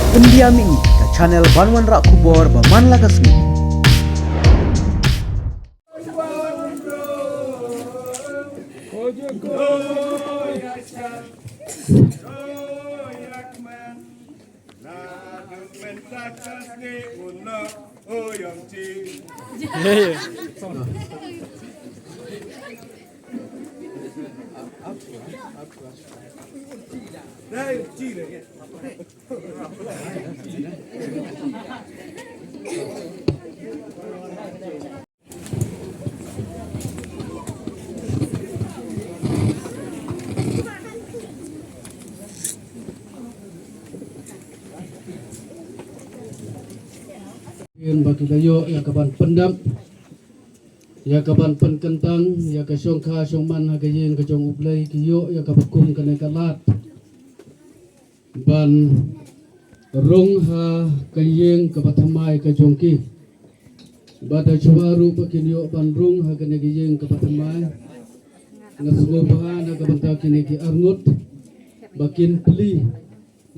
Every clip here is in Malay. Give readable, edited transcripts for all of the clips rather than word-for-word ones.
Pendiami ke channel Banwan Rak Kubor Baman Lakasmi. Bagi kayo ya kaban pendam ya kaban penkentang ya ka syong kha syong man ha kayen ka jong ublay kiyo ya ka bakum ka kalat ban rong ha kayen ka bathamai ka jong ki bada chuaru pakinyo ban rong ha ka kayen ka bathamai ngasgo bahan ka banta kini ki arnut bakin pli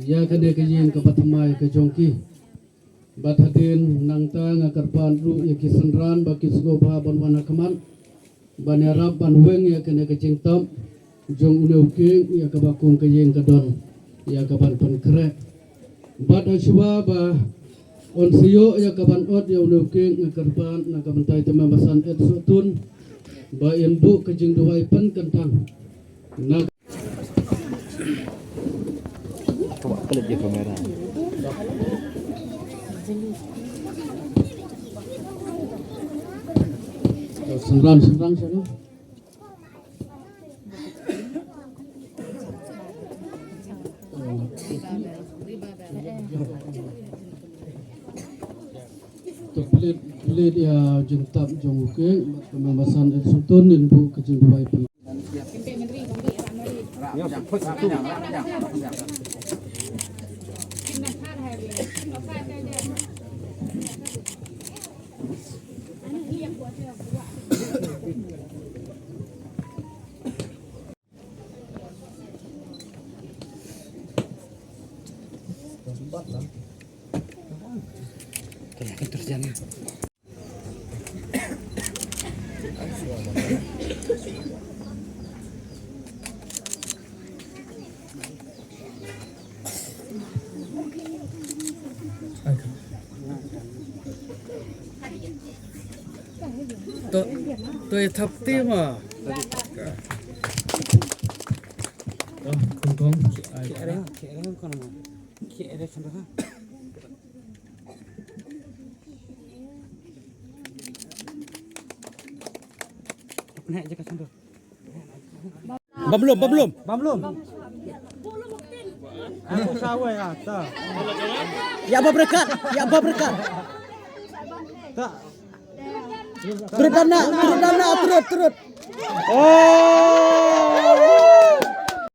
ya ka kayen ka bathamai ka jong ki Bathadin nangta ngakarpan ru ya kisenran baki sugoba ban wana kaman ban yarab ban weng ya kene kecing tam jong uneuke ya kabakung kayeng kadon ya kaban pan kre bad ashwa ba on siyo ya kaban od ya uneuke ngakarpan nakaban tay tamabasan et sutun ba endu kejing duwai pan kentang nak Coba pelit dia kamera. Senran sana. Pelit ya jentab jonguke pembahasan sutun inbu kecil duai pun. Terjadi. Tôi thập tim à? Không. Kệ đấy con mà. Kệ đấy không được. Naik je kan tu. Belum. Aku sawai ah, tak. Ya berkat. Tak. Turut dana, turut. Oh.